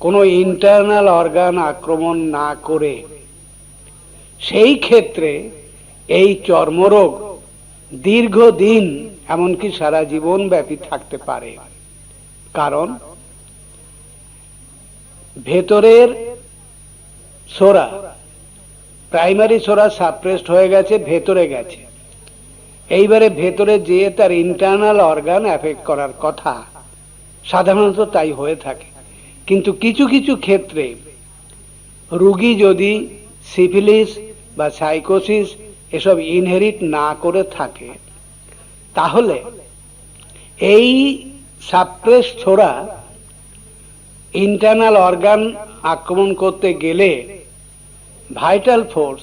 কোনো ইন্টারনাল অর্গান আক্রমণ না করে, সেই ক্ষেত্রে এই চর্মরোগ দীর্ঘদিন এমনকি সারা জীবন ব্যাপী থাকতে পারে। কারণ ভেতরের ছোরা, প্রাইমারি ছোরা সাপ্রেসড হয়ে গেছে, ভেতরে গেছে, এইবারে ভেতরে যেয়ে তার ইন্টারনাল অর্গান এফেক্ট করার কথা, সাধারণত তাই হয়ে থাকে। কিন্তু কিছু কিছু ক্ষেত্রে রোগী যদি সিফিলিস বা সাইকোসিস এসব ইনহেরিট না করে থাকে, তাহলে এই সাপ্রেস ছোরা ইন্টারনাল অর্গান আক্রমণ করতে গেলে ভাইটাল ফোর্স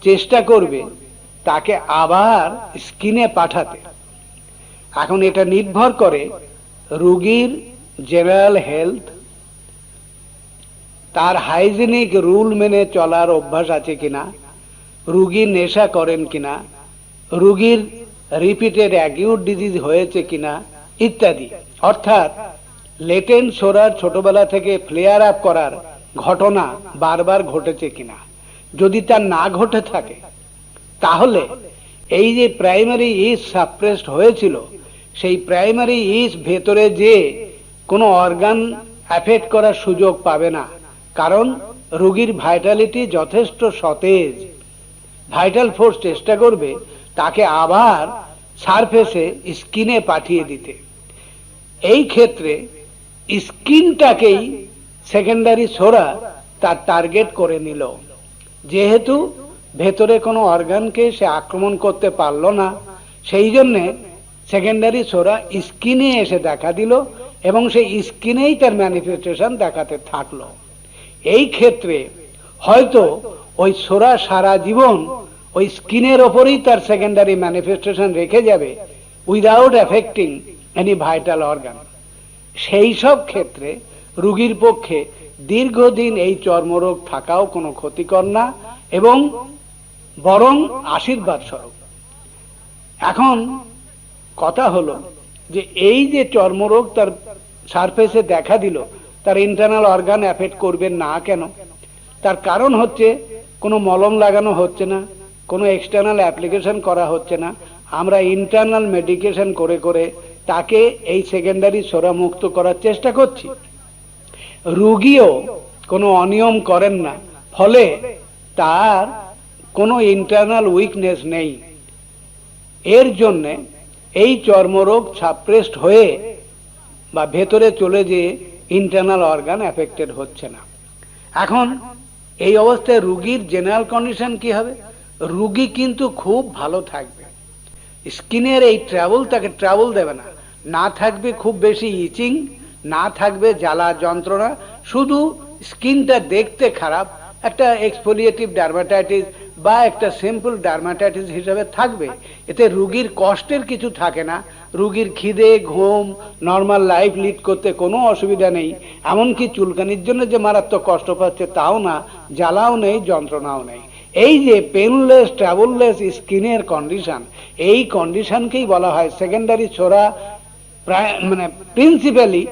চেষ্টা করবে তাকে আবার স্কিনে পাঠাতে। এখন এটা নির্ভর করে রোগীর জেনারেল হেলথ, তার হাইজেনিক রুল মেনে চলার অভ্যাস আছে কিনা, রুগী নেশা করেন কিনা, রুগীর রিপিটেড অ্যাকিউট ডিজিজ হয়েছে কিনা ইত্যাদি। অর্থাৎ লেটেন্ট সোরার ছোটবেলা থেকে ফ্লেয়ার আপ করার ঘটনা বারবার ঘটেছে কিনা। যদি তা না ঘটে থাকে তাহলে এই যে প্রাইমারি ইজ সাপ্রেসড হয়েছিল, সেই প্রাইমারি ইজ ভেতরে যে কোনো অর্গান অ্যাফেক্ট করার সুযোগ পাবে না, কারণ রোগীর ভাইটালিটি যথেষ্ট সতেজ। ভাইটাল ফোর্স চেষ্টা করবে তাকে আবার সারফেসে স্কিনে পাঠিয়ে দিতে। এই ক্ষেত্রে স্কিনটাকেই সেকেন্ডারি সোরা তার টার্গেট করে নিল। যেহেতু ভেতরে কোনো অর্গানকে সে আক্রমণ করতে পারল না, সেই জন্যে সেকেন্ডারি সোরা স্কিনে এসে দেখা দিল এবং সেই স্কিনেই তার ম্যানিফেস্টেশন দেখাতে থাকলো। এই ক্ষেত্রে হয়তো ওই সোরা সারা জীবন ওই স্কিনের ওপরেই তার সেকেন্ডারি ম্যানিফেস্টেশন রেখে যাবে without affecting any vital organ. সেই সব ক্ষেত্রে রোগীর পক্ষে দীর্ঘদিন এই চর্মরোগ থাকাও কোনো ক্ষতিকর না এবং বরং আশীর্বাদ স্বরূপ। এখন কথা হলো যে এই যে চর্মরোগ তার সারফেসে দেখা দিল, তার ইন্টারনাল অর্গান এফেক্ট করবে না কেন? তার কারণ হচ্ছে কোনো মলম লাগানো হচ্ছে না, কোনো এক্সটার্নাল অ্যাপ্লিকেশন করা হচ্ছে না। আমরা ইন্টারনাল মেডিকেশন করে করে তাকে এই সেকেন্ডারি সোরা মুক্ত করার চেষ্টা করছি। রোগীও কোনো অনিয়ম করেন না, ফলে তার কোনো ইন্টারনাল উইকনেস নেই। এর জন্যে এই চর্মরোগ সাপ্রেসড হয়ে বা ভেতরে চলে যেয়ে ইন্টারনাল অর্গান এফেক্টেড হচ্ছে না। এখন এই অবস্থায় রোগীর জেনারেল কন্ডিশন কি হবে? রোগী কিন্তু খুব ভালো থাকবে। স্কিনের এই ট্রাবল তাকে ট্রাবল দেবে না, না থাকবে খুব বেশি ইচিং, না থাকবে জ্বালা যন্ত্রণা, শুধু স্কিনটা দেখতে খারাপ, একটা এক্সফোলিয়েটিভ ডার্মাটাইটিস বা একটা সিম্পল ডার্মাটাইটিস হিসাবে থাকবে। এতে রোগীর কষ্টের কিছু থাকে না, রোগীর খিদে, ঘুম, নর্মাল লাইফ লিড করতে কোনো অসুবিধা নেই। এমনকি চুলকানির জন্য যে মারাত্মক কষ্ট পাচ্ছে তাও না, জ্বালাও নেই, যন্ত্রণাও নেই। এই যে পেনলেস ট্রাভেললেস স্কিনের কন্ডিশন, এই কন্ডিশনকেই বলা হয় সেকেন্ডারি সোরা মানে principally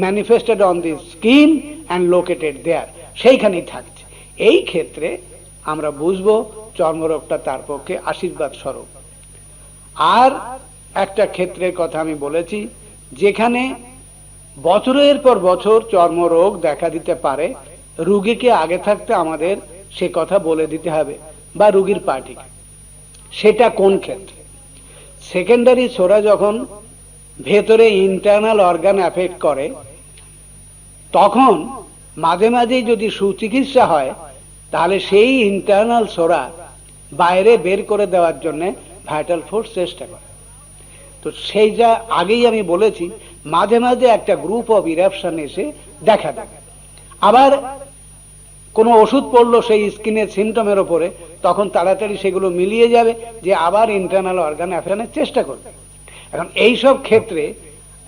manifested on the skin and located there, সেইখানেই থাকছে। এই ক্ষেত্রে আমরা বুঝবো চর্মরোগটা তার পক্ষে আশীর্বাদ স্বরূপ। আর একটা ক্ষেত্রের কথা আমি বলেছি, যেখানে বছরের পর বছর চর্মরোগ দেখা দিতে পারে, রোগীকে আগে থাকতে আমাদের সে কথা বলে দিতে হবে বা রোগীর পার্টিকে। সেটা কোন ক্ষেত্রে? সেকেন্ডারি সোরা যখন ভেতরে ইন্টারনাল অর্গান এফেক্ট করে, তখন মাঝে মাঝেই যদি সুচিকিৎসা হয় তাহলে সেই ইন্টারনাল সোরা বাইরে বের করে দেওয়ার জন্য ভাইটাল ফোর্স চেষ্টা করে। তো সেই যা আগেই আমি বলেছি, মাঝে মাঝে একটা গ্রুপ অফ ইরাপশন এসে দেখা দেবে। আবার কোনো ওষুধ পড়লো সেই স্কিনের সিমটমের ওপরে, তখন তাড়াতাড়ি সেগুলো মিলিয়ে যাবে যে আবার ইন্টারনাল অর্গান অ্যাফেয়ারের চেষ্টা করবে। এখন এইসব ক্ষেত্রে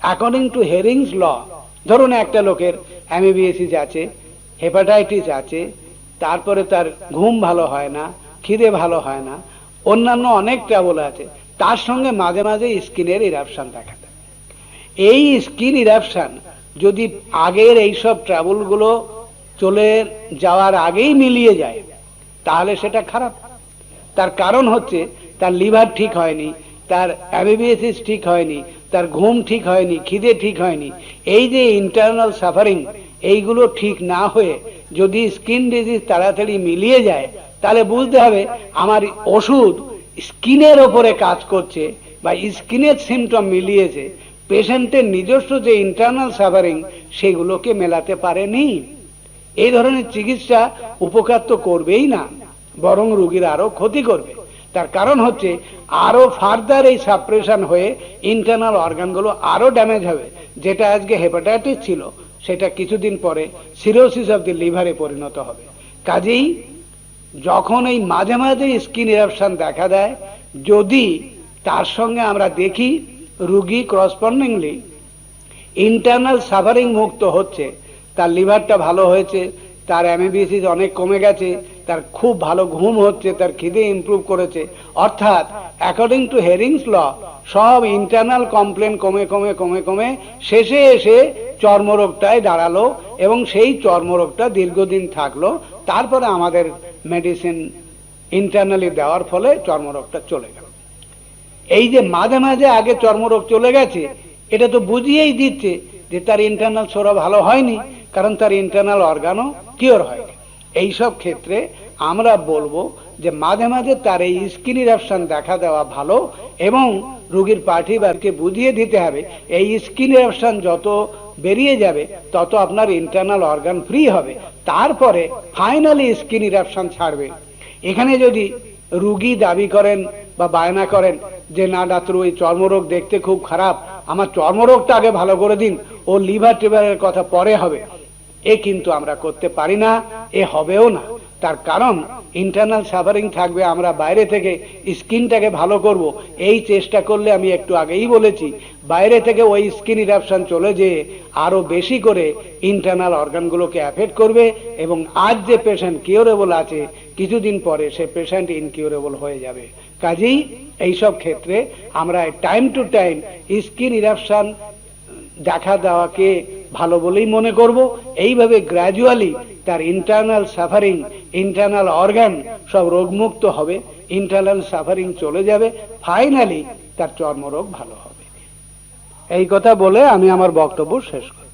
অ্যাকর্ডিং টু হেরিংস ল, ধরুন একটা লোকের অ্যামিবিএসিস আছে, হেপাটাইটিস আছে, তারপরে তার ঘুম ভালো হয় না, খিদে ভালো হয় না, অন্যান্য অনেক ট্রাবল আছে, তার সঙ্গে মাঝে মাঝে স্কিনের ইরাপশন দেখা দেয়। এই স্কিন ইরাপশন যদি আগের এইসব ট্রাবলগুলো চলে যাওয়ার আগেই মিলিয়ে যায় তাহলে সেটা খারাপ। তার কারণ হচ্ছে তার লিভার ঠিক হয়নি, তার অ্যামিবিএসিস ঠিক হয়নি, তার ঘুম ঠিক হয়নি, খিদে ঠিক হয়নি। এই যে ইন্টারনাল সাফারিং, এইগুলো ঠিক না হয়ে যদি স্কিন ডিজিজ তাড়াতাড়ি মিলিয়ে যায়, তাহলে বুঝতে হবে আমার ওষুধ স্কিনের ওপরে কাজ করছে বা স্কিনের সিমটম মিলিয়েছে, পেশেন্টের নিজস্ব যে ইন্টারনাল সাফারিং সেগুলোকে মেলাতে পারেনি। এই ধরনের চিকিৎসা উপকার তো করবেই না, বরং রোগীর আরো ক্ষতি করবে। তার কারণ হচ্ছে আরো ফার্দার এই সাপ্রেশন হয়ে ইন্টারনাল অর্গানগুলো আরো ড্যামেজ হবে। যেটা আজকে হেপাটাইটিস ছিল সেটা কিছুদিন পরে সিরোসিস অফ দি লিভারে পরিণত হবে। কাজেই যখন এই মাঝে মাঝে স্কিন ইরাপশন দেখা দেয়, যদি তার সঙ্গে আমরা দেখি রোগী করসপন্ডিংলি ইন্টারনাল সাফারিং মুক্ত হচ্ছে, তার লিভারটা ভালো হয়েছে, তার এমএবিএসিস অনেক কমে গেছে, তার খুব ভালো ঘুম হচ্ছে, তার খিদে ইমপ্রুভ করেছে। অর্থাৎ অ্যাকর্ডিং টু হেরিংস ল সব ইন্টারনাল কমপ্লেন কমে কমে কমে কমে শেষে এসে চর্মরোগটায় দাঁড়ালো, এবং সেই চর্মরোগটা দীর্ঘদিন থাকলো। তারপরে আমাদের মেডিসিন ইন্টারনালি দেওয়ার ফলে চর্মরোগটা চলে গেল। এই যে মাঝে মাঝে আগে চর্মরোগ চলে গেছে, এটা তো বুঝিয়েই দিচ্ছে যে তার ইন্টারনাল সোরা ভালো হয়নি, কারণ তার ইন্টারনাল অর্গানও কিওর হয়নি। এইসব ক্ষেত্রে আমরা বলবো যে মাঝে মাঝে তার এই স্কিন ইরাপশন দেখা দেওয়া ভালো, এবং রোগীর পার্টিবারকে বুঝিয়ে দিতে হবে এই স্কিন ইরাপশন যত বেরিয়ে যাবে তত আপনার ইন্টারনাল অর্গান ফ্রি হবে, তারপরে ফাইনালি স্কিন ইরাপশন ছাড়বে। এখানে যদি রুগী দাবি করেন বা বায়না করেন যে না ডাক্তার ওই চর্মরোগ দেখতে খুব খারাপ, আমার চর্মরোগটা আগে ভালো করে দিন, ও লিভার টিভারের কথা পরে হবে, এ কিন্তু আমরা করতে পারি না, এ হবেও না। তার কারণ ইন্টারনাল সাফারিং থাকবে, আমরা বাইরে থেকে স্কিনটাকে ভালো করব, এই চেষ্টা করলে আমি একটু আগেই বলেছি বাইরে থেকে ওই স্কিন ইরাপশন চলে যেয়ে আরো বেশি করে ইন্টারনাল অর্গানগুলোকে অ্যাফেক্ট করবে, এবং আজ যে পেশেন্ট কিওরেবল আছে কিছুদিন পরে সে পেশেন্ট ইনকিউরেবল হয়ে যাবে। কাজেই এইসব ক্ষেত্রে আমরা time to time skin eruption দেখা দেওয়াকে ভালো বলেই মনে করব। এইভাবে গ্র্যাজুয়ালি তার ইন্টারনাল সাফারিং, ইন্টারনাল অর্গান সব রোগমুক্ত হবে, ইন্টারনাল সাফারিং চলে যাবে, ফাইনালি তার চর্মরোগ ভালো হবে। এই কথা বলে আমি আমার বক্তব্য শেষ করি।